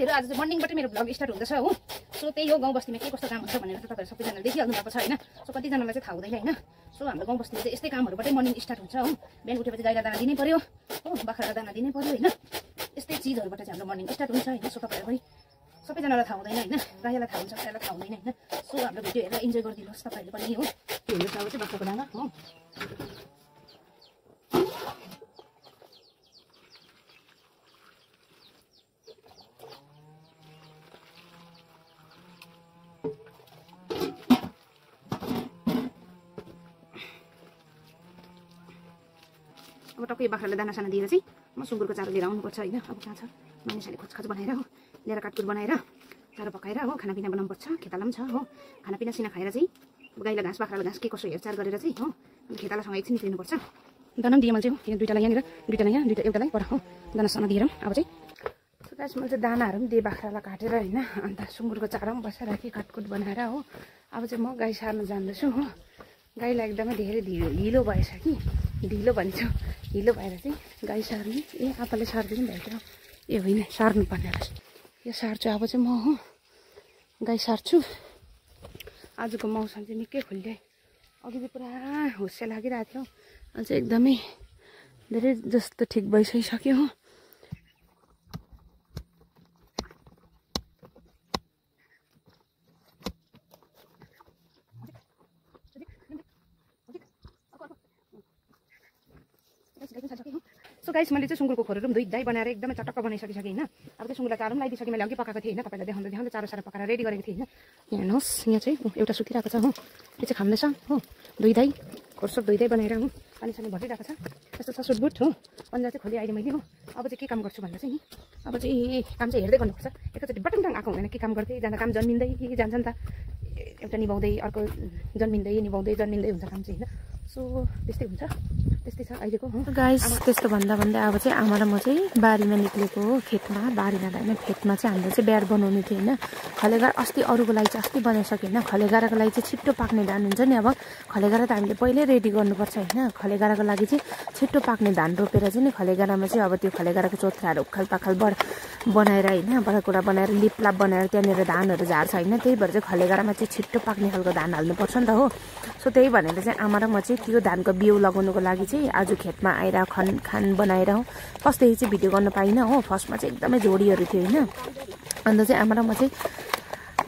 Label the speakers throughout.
Speaker 1: साथीहरु आज चाहिँ मर्निङबाट मेरो भ्लग स्टार्ट हुँदैछ हो। सो त्यही हो गाउँ बस्तीमा के कस्तो काम हुन्छ भनेर तपाईहरु सबैजनाले देखिहाल्नु भएको छ हैन। सो कतिजनालाई चाहिँ थाहा हुँदैन हैन। सो हाम्रो गाउँ बस्तीमा चाहिँ यस्तै कामहरुबाटै मर्निङ स्टार्ट हुन्छ हो। बिहान उठेपछि गाईलाई दाना दिनै पर्यो हो, बाख्रालाई दाना दिनै पर्यो हैन। यस्तै चीजहरुबाट चाहिँ हाम्रो मर्निङ स्टार्ट हुन्छ हैन। सो तपाईहरु पनि सबैजनालाई थाहा हुँदैन हैन, प्रायलाई थाहा हुन्छ, प्रायलाई थाहा हुँदैन हैन। सो हाम्रो भिडियो हेरेर इन्जोय गरिदिनुहोस् तपाईहरुले पनि हो। त्यो हेर्नुस् अब चाहिँ बाख्राको दाना हो। अब टक्कै बाख्रालाई दाना साना दिएर चाहिँ म सुँगुरको चारो लिएर आउनुपर्छ हैन। अब कहाँ छ मानिसहरूले खोजखाज बनाएर हो, लिएर काटकुट बनाएर चारो पकाएर हो खानापिना बनाउनुपर्छ। खेताला पनि छ हो। खानापिना सिना खाएर चाहिँ गाईलाई घाँस बाख्रालाई घाँस के कसो हेरचाह गरेर चाहिँ हो अनि खेतालासँग एकछिन निक्लिनुपर्छ। दाना पनि दिएँ मैले चाहिँ हो, दुईटालाई यहाँनिर, दुईटालाई यहाँ, एउटालाई पर हो दाना साना दिएर अब चाहिँ गाइस मैले चाहिँ दानाहरू पनि दिएँ बाख्रालाई काटेर हैन। अन्त सुँगुरको चारो पनि बसेर राखेँ काटकुट बनाएर हो। अब चाहिँ म गाई सार्न जान्दैछु हो। गाईलाई एकदमै धेरै ढिलो भएछ कि, ढिलो भनिन्छ, ढिलो भएर चाहिँ गाई सार्ने आपाले सार्दिनु भएको ए होइन सार्नु पर्ने रहेछ। यो सार्छु अब चाहिँ म हो, गाई सार्छु। आजको मौसम चाहिँ निकै खुल्यो। अघि चाहिँ पुरा हुस्से लागिरहेको थियो, अहिले चाहिँ एकदमै धेरै जस्तो ठिक भइसकिसक्यो हो। सो गाइस मैले चाहिँ सुँगुरको खोरहरू पनि धुइधाइ बनाएर एकदमै चटक्क बनाइसकिसकेँ हैन। अब चाहिँ सुँगुरलाई चारो पनि लगाइदिइसकेँ मैले, अघि पकाएको थिएँ हैन, तपाईलाई देखाउँदै चारो सारो पकाएर रेडी गरेको थिएँ हैन। यहाँ हेर्नुहोस् यहाँ चाहिँ एउटा सुतिरहेको छ हो, यो चाहिँ खाँदैछ हो। धुइधाइ खोरसोप धुइधाइ बनाएर हो, पानी सानी भरिरहेको छ। यस्तो छ सुटबुट हो। पन्जा चाहिँ खोली अहिले मैले हो। अब चाहिँ के काम गर्छु भन्दा चाहिँ नि अब चाहिँ काम चाहिँ हेर्दै गर्नुपर्छ। एकैचोटि बटङटङ आएको हुँदैन, के काम गर्दै जाँदा काम जन्मिँदै जान्छ नि त। एउटा निभाउँदै अर्को जन्मिँदै निभाउँदै जन्मिँदै हुन्छ काम चाहिँ हैन। सो त्यस्तै हुन्छ, त्यस्तै छ अहिलेको हो
Speaker 2: गाइस। त्यस्तो भन्दा भन्दै अब चाहिँ आमा र म चाहिँ बारीमा निक्लेको हो, खेतमा। बारीमा होइन खेतमा चाहिँ हाम्रो चाहिँ ब्याड बनाउनु थियो होइन। खलेगार अस्ति अरूको लागि चाहिँ अस्ति बनाइसक्यो होइन। खलेगाराको लागि चाहिँ छिट्टो पाक्ने धान हुन्छ नि। अब खलेगारा त हामीले पहिल्यै रेडी गर्नुपर्छ होइन। खलेगाराको लागि चाहिँ छिट्टो पाक्ने धान रोपेर चाहिँ नि खलेगारामा चाहिँ अब त्यो खलेगाराको चोथ्राहरू उखाल पाखाल बनाएर होइन, बडाकुँडा बनाएर लिपलाप बनाएर त्यहाँनिर धानहरू झार्छ होइन। त्यही भएर चाहिँ खलेगारामा चाहिँ छिट्टो पाक्ने खालको धान हाल्नुपर्छ नि त हो। सो त्यही भनेर चाहिँ आमा र म चाहिँ त्यो धानको बिउ लगाउनुको लागि चाहिँ आज खेतमा आएर खान बनाएर हो। फर्स्टदेखि चाहिँ भिडियो गर्न पाइनँ हो, फर्स्टमा चाहिँ एकदमै झोडीहरू थियो होइन। अन्त चाहिँ आमा र म चाहिँ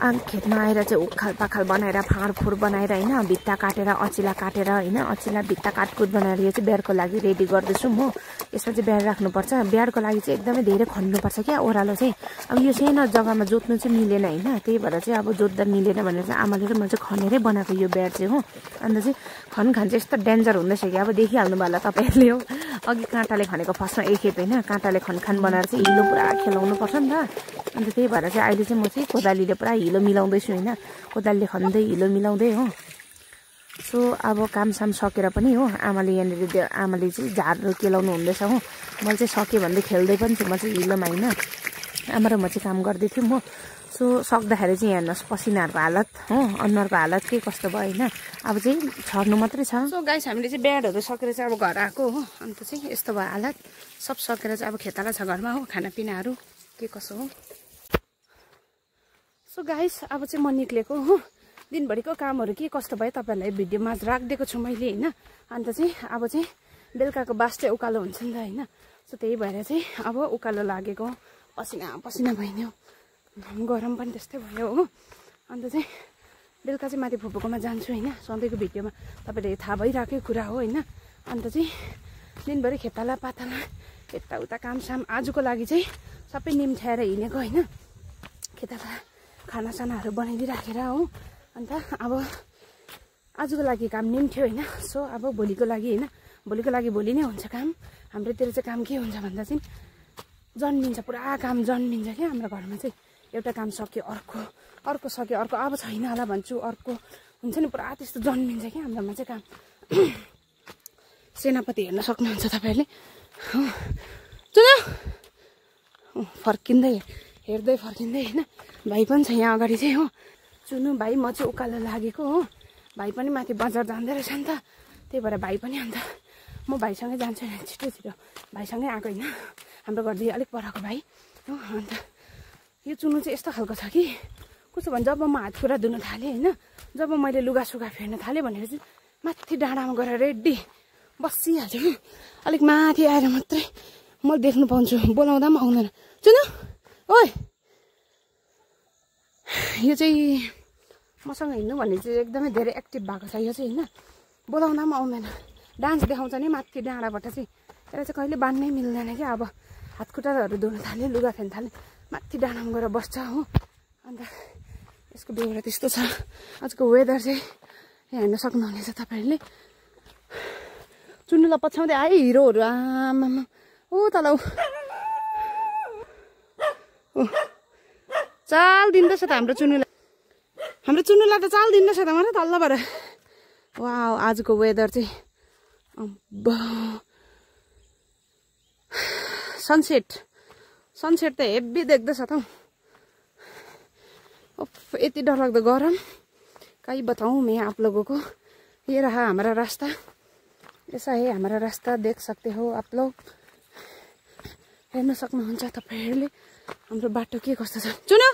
Speaker 2: खेतमा आएर चाहिँ उखाल पाखाल बनाएर फाँडफुँड बनाएर होइन, भित्ता काटेर अचिला काटेर होइन, अचिला भित्ता काटकुट बनाएर यो चाहिँ बिहारको लागि रेडी गर्दैछु म। यसमा चाहिँ बिहार राख्नुपर्छ। बिहारको लागि चाहिँ एकदमै धेरै खन्नुपर्छ क्या ओह्रालो चाहिँ। अब यो सानो जग्गामा जोत्नु चाहिँ मिलेन होइन। त्यही भएर चाहिँ अब जोत्दा मिलेन भनेर चाहिँ आमाले र म चाहिँ खनेरै बनाएको यो बिहार चाहिँ हो। अन्त चाहिँ खान चाहिँ यस्तो डेन्जर हुँदैछ कि अब देखिहाल्नु भयो होला तपाईँहरूले हो। अघि काँटाले खनेको फर्स्टमा एकखेप होइन, काँटाले खनखान बनाएर चाहिँ हिलो पुरा खेलाउनु पर्छ नि त। अन्त त्यही भएर चाहिँ अहिले चाहिँ म चाहिँ कोदालीले पुरा हिलो मिलाउँदैछु होइन। कोदालीले खन्दै हिलो मिलाउँदै हो। सो अब कामसाम सकेर पनि हो आमाले यहाँनिर आमाले चाहिँ झारहरू केलाउनु हुँदैछ हो। मैले चाहिँ सकेँ भन्दै खेल्दै पनि छु म चाहिँ हिलोमा होइन। आमा र म चाहिँ काम गर्दै थियौँ हो। सो सक्दाखेरि चाहिँ हेर्नुहोस् पसिनाहरूको हालत हो, अनुहारको हालत के कस्तो भयो होइन। अब चाहिँ छर्नु मात्रै छ।
Speaker 1: सो गाइस हामीले चाहिँ ब्याडहरू सकेर चाहिँ अब घर आएको हो। अन्त चाहिँ यस्तो भयो हालत। सब सकेर चाहिँ अब खेताला छ घरमा हो, खानापिनाहरू के कसो हो। सो गाइस अब चाहिँ म निक्लेको हो। दिनभरिको कामहरू के कस्तो भयो तपाईँहरूलाई भिडियोमा राखिदिएको छु मैले होइन। अन्त चाहिँ अब चाहिँ बेलुकाको बास्टे उकालो हुन्छ नि त होइन। सो त्यही भएर चाहिँ अब उकालो लागेको, पसिना पसिना भइदियो, गरम पनि त्यस्तै भयो हो। अन्त चाहिँ बेलुका चाहिँ माथि फुपूकोमा जान्छु होइन। सधैँको भिडियोमा तपाईँले थाहा भइरहेकै कुरा हो होइन। अन्त चाहिँ दिनभरि खेताला पाताला यताउता कामसाम आजको लागि चाहिँ सबै निम्ठ्याएर हिँडेको होइन। खेताला खानासानाहरू बनाइदिइराखेर हो। अन्त अब आजको लागि काम निम्थ्यो होइन। सो अब भोलिको लागि होइन, भोलिको लागि भोलि नै हुन्छ काम। हाम्रोतिर चाहिँ काम के हुन्छ भन्दा चाहिँ जन्मिन्छ, पुरा काम जन्मिन्छ क्या हाम्रो घरमा चाहिँ। एउटा काम सक्यो अर्को सक्यो अर्को, अब छैन होला भन्छु अर्को हुन्छ नि, पुरा त्यस्तो जन्मिन्छ क्या हाम्रोमा चाहिँ काम। सेनापति हेर्न सक्नुहुन्छ तपाईँहरूले। फर्किँदै हेर्दै फर्किँदै होइन। भाइ पनि छ यहाँ अगाडि चाहिँ हो। चुनु भाइ म चाहिँ उकालो लागेको हो। भाइ पनि माथि बजार जाँदै रहेछ नि त। त्यही भएर भाइ पनि अन्त म भाइसँगै जान्छु छिटो छिटो। भाइसँगै आएको होइन, हाम्रो घरदेखि अलिक परको भाइ हो। अन्त यो चुनु चाहिँ यस्तो खालको छ कि कस्तो भने जब म हातखुट्टा धुन थालेँ होइन, जब मैले लुगासुगा फेर्न थालेँ भनेपछि माथि डाँडामा गएर रेडी बसिहाल्छु। अलिक माथि आएर मात्रै म देख्नु पाउँछु, बोलाउँदा पनि आउँदैन। चुनु ओइ, यो चाहिँ मसँग हिँड्नु भन्ने चाहिँ एकदमै धेरै एक्टिभ भएको छ यो चाहिँ होइन, बोलाउँदा पनि आउँदैन। डान्स देखाउँछ नि माथि डाँडाबाट चाहिँ, यसलाई चाहिँ कहिले बाँध्नै मिल्दैन क्या। अब हातखुट्टाहरू धुन थाल्यो, लुगा फेर्न थाल्यो, माथि डाँडामा गएर बस्छ हो। अन्त यसको बेहोरा त्यस्तो छ। आजको वेदर चाहिँ हेर्न सक्नुहुनेछ तपाईँहरूले। चुन्नुलाई पछ्याउँदै आयो हिरोहरू, आमामा ऊ तल चाल दिँदैछ त हाम्रो चुन्नुलाई त चाल दिँदैछ त मलाई तल्लोबाट। वाउ, आजको वेदर चाहिँ सनसेट त हेभी देख्दैछ त। यति डरलाग्दो गरम, कहीं बताऊँ मैं आप लोगों को। ये रहा हमारा रास्ता, ऐसा है हमारा रास्ता, देख सकते हो आप लोग, हेर्न सक्नुहुन्छ तपाईहरुले हाम्रो बाटो के कस्तो छ। चुनु